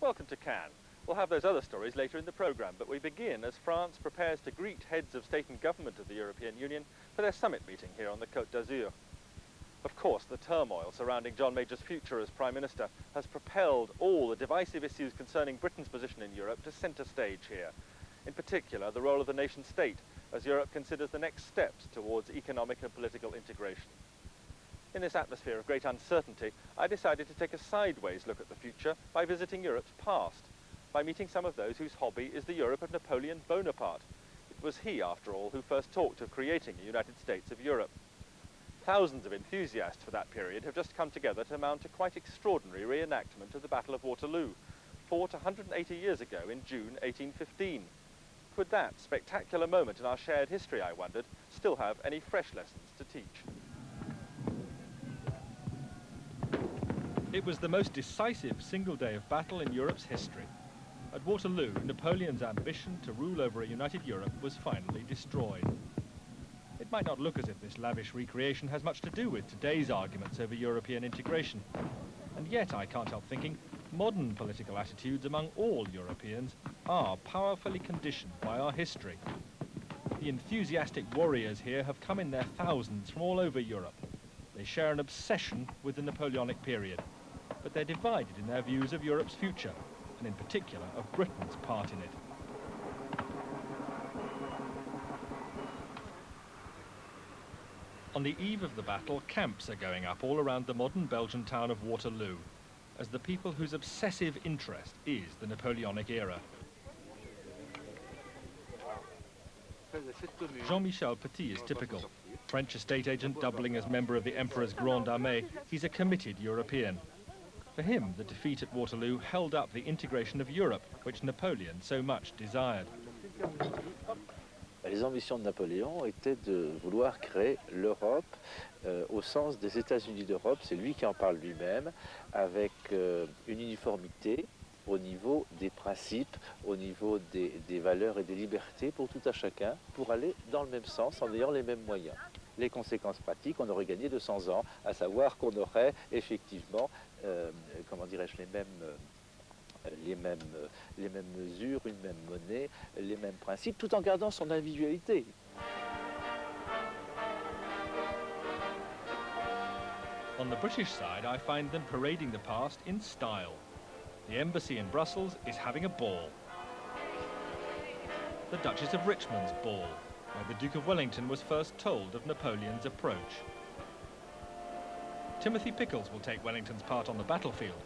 Welcome to Cannes. We'll have those other stories later in the programme, but we begin as France prepares to greet heads of state and government of the European Union for their summit meeting here on the Côte d'Azur. Of course, the turmoil surrounding John Major's future as Prime Minister has propelled all the divisive issues concerning Britain's position in Europe to centre stage here. In particular, the role of the nation-state, as Europe considers the next steps towards economic and political integration. In this atmosphere of great uncertainty, I decided to take a sideways look at the future by visiting Europe's past, by meeting some of those whose hobby is the Europe of Napoleon Bonaparte. It was he, after all, who first talked of creating a United States of Europe. Thousands of enthusiasts for that period have just come together to mount a quite extraordinary reenactment of the Battle of Waterloo, fought 180 years ago in June 1815. Could that spectacular moment in our shared history, I wondered, still have any fresh lessons to teach? It was the most decisive single day of battle in Europe's history. At Waterloo, Napoleon's ambition to rule over a united Europe was finally destroyed. It might not look as if this lavish recreation has much to do with today's arguments over European integration. And yet I can't help thinking modern political attitudes among all Europeans are powerfully conditioned by our history. The enthusiastic warriors here have come in their thousands from all over Europe. They share an obsession with the Napoleonic period, but they're divided in their views of Europe's future, and in particular of Britain's part in it. On the eve of the battle, camps are going up all around the modern Belgian town of Waterloo, as the people whose obsessive interest is the Napoleonic era. Jean-Michel Petit is typical. French estate agent doubling as member of the Emperor's Grande Armée, he's a committed European. For him, the defeat at Waterloo held up the integration of Europe, which Napoleon so much desired. Les ambitions de Napoléon étaient de vouloir créer l'Europe au sens des États-Unis d'Europe, c'est lui qui en parle lui-même, avec une uniformité au niveau des principes, au niveau des valeurs et des libertés pour tout à chacun, pour aller dans le même sens en ayant les mêmes moyens. Les conséquences pratiques, on aurait gagné 200 ans, à savoir qu'on aurait effectivement, comment dirais-je, les mêmes mesures, une même monnaie, les mêmes principes, tout en gardant son individualité. On the British side, I find them parading the past in style. The embassy in Brussels is having a ball. The Duchess of Richmond's ball, where the Duke of Wellington was first told of Napoleon's approach. Timothy Pickles will take Wellington's part on the battlefield,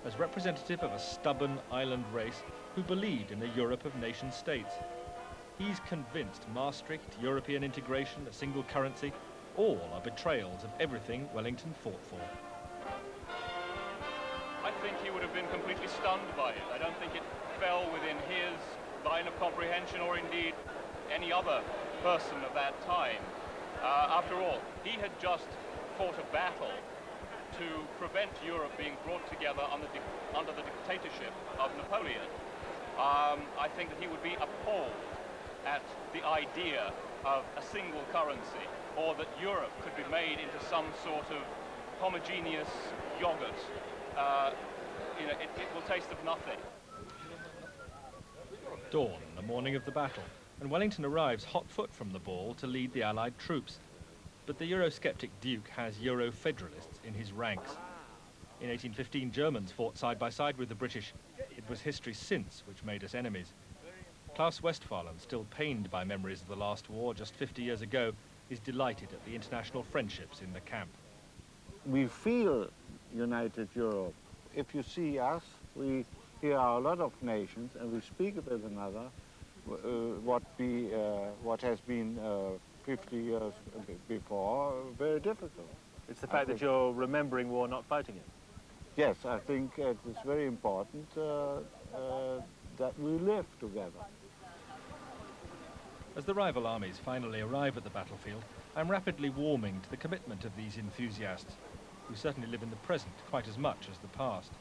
as representative of a stubborn island race who believed in a Europe of nation-states. He's convinced Maastricht, European integration, a single currency, all are betrayals of everything Wellington fought for. I think he would have been completely stunned by it. I don't think it fell within his line of comprehension or indeed any other person of that time. After all, he had just fought a battle to prevent Europe being brought together under the dictatorship of Napoleon. I think that he would be appalled at the idea of a single currency, or that Europe could be made into some sort of homogeneous yogurt. It will taste of nothing. Dawn, the morning of the battle, and Wellington arrives hot foot from the ball to lead the Allied troops. But the Eurosceptic Duke has Euro-federalists in his ranks. In 1815, Germans fought side by side with the British. It was history since which made us enemies. Klaus Westphalen, still pained by memories of the last war just 50 years ago, is delighted at the international friendships in the camp. We feel united Europe. If you see us, here are a lot of nations, and we speak with another. What has been 50 years before, very difficult. It's the fact that you're remembering war, not fighting it. Yes, I think it is very important that we live together. As the rival armies finally arrive at the battlefield, I'm rapidly warming to the commitment of these enthusiasts, who certainly live in the present quite as much as the past.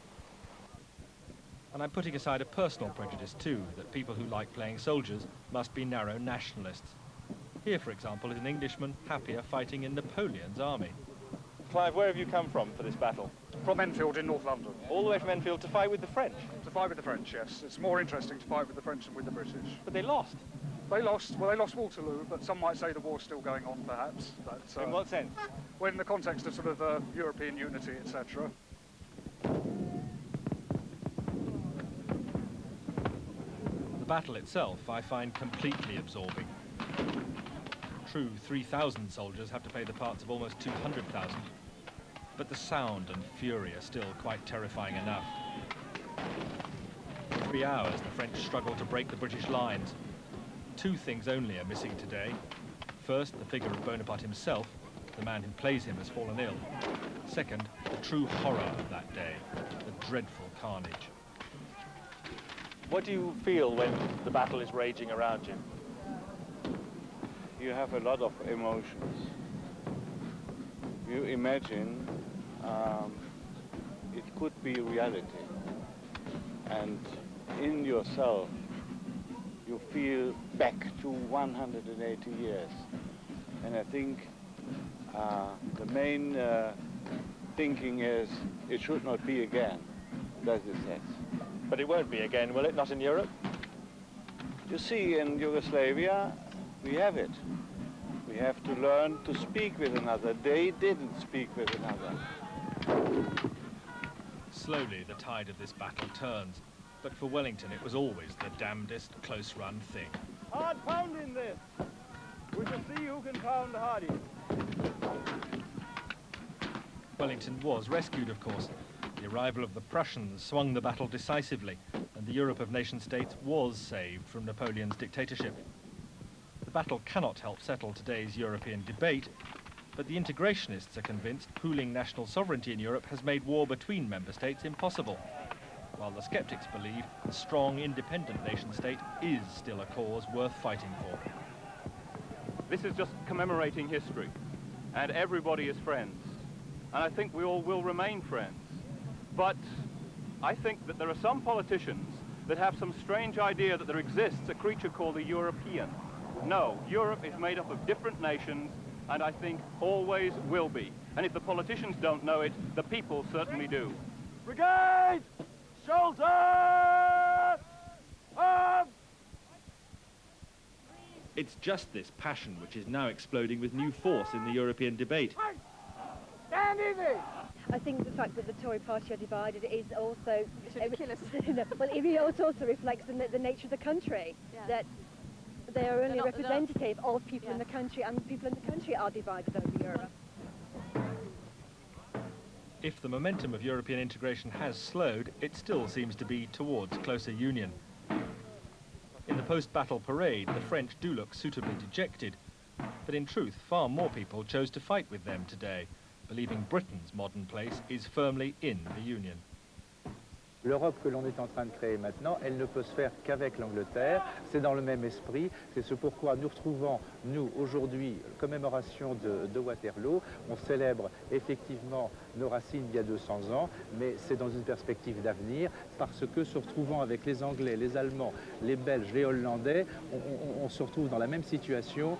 And I'm putting aside a personal prejudice too, that people who like playing soldiers must be narrow nationalists. Here, for example, is an Englishman happier fighting in Napoleon's army. Clive, where have you come from for this battle? From Enfield in North London. All the way from Enfield to fight with the French? To fight with the French, yes. It's more interesting to fight with the French than with the British. But they lost. They lost, well, they lost Waterloo, but some might say the war's still going on, perhaps. But, In what sense? well, in the context of sort of European unity, etc. The battle itself I find completely absorbing. True, 3,000 soldiers have to play the parts of almost 200,000, but the sound and fury are still quite terrifying enough. For 3 hours, the French struggle to break the British lines. 2 things only are missing today. First, the figure of Bonaparte himself. The man who plays him has fallen ill. Second, the true horror of that day, the dreadful carnage. What do you feel when the battle is raging around you? You have a lot of emotions. You imagine it could be reality. And in yourself, you feel back to 180 years. And I think the main thinking is it should not be again. That is it. But it won't be again, will it? Not in Europe? You see, in Yugoslavia, we have it. We have to learn to speak with another. They didn't speak with another. Slowly, the tide of this battle turns. But for Wellington, it was always the damnedest close-run thing. Hard pounding this. We shall see who can pound the hardest. Wellington was rescued, of course. The arrival of the Prussians swung the battle decisively, and the Europe of nation-states was saved from Napoleon's dictatorship. The battle cannot help settle today's European debate, but the integrationists are convinced pooling national sovereignty in Europe has made war between member states impossible, while the skeptics believe a strong, independent nation-state is still a cause worth fighting for. This is just commemorating history, and everybody is friends. And I think we all will remain friends. But I think that there are some politicians that have some strange idea that there exists a creature called a European. No, Europe is made up of different nations, and I think always will be. And if the politicians don't know it, the people certainly do. Brigade! Shoulder! Arm! It's just this passion which is now exploding with new force in the European debate. Stand easy! I think the fact that the Tory party are divided is also... It's ridiculous. Well, it also reflects the nature of the country, that they are only representative of people in the country, and people in the country are divided over Europe. If the momentum of European integration has slowed, it still seems to be towards closer union. In the post-battle parade, the French do look suitably dejected, but in truth, far more people chose to fight with them today, believing Britain's modern place is firmly in the Union. L'Europe que l'on est en train de créer maintenant, elle ne peut se faire qu'avec l'Angleterre. C'est dans le même esprit. C'est ce pourquoi nous retrouvons, nous, aujourd'hui, commémoration de Waterloo. On célèbre effectivement nos racines d'il y a 200 ans, mais c'est dans une perspective d'avenir, parce que se retrouvant avec les Anglais, les Allemands, les Belges, les Hollandais, on se retrouve dans la même situation,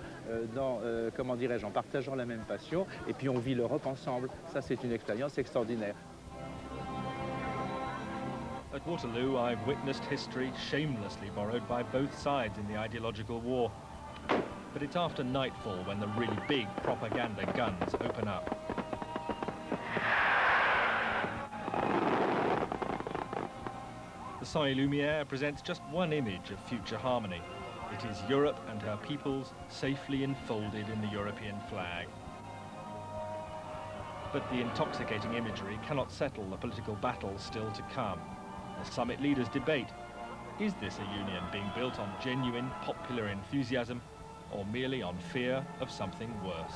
comment dirais-je, en partageant la même passion, et puis on vit l'Europe ensemble. Ça, c'est une expérience extraordinaire. At Waterloo, I've witnessed history shamelessly borrowed by both sides in the ideological war. But it's after nightfall when the really big propaganda guns open up. The Soleil-Lumière presents just one image of future harmony. It is Europe and her peoples safely enfolded in the European flag. But the intoxicating imagery cannot settle the political battles still to come. The summit leaders debate, is this a union being built on genuine popular enthusiasm or merely on fear of something worse?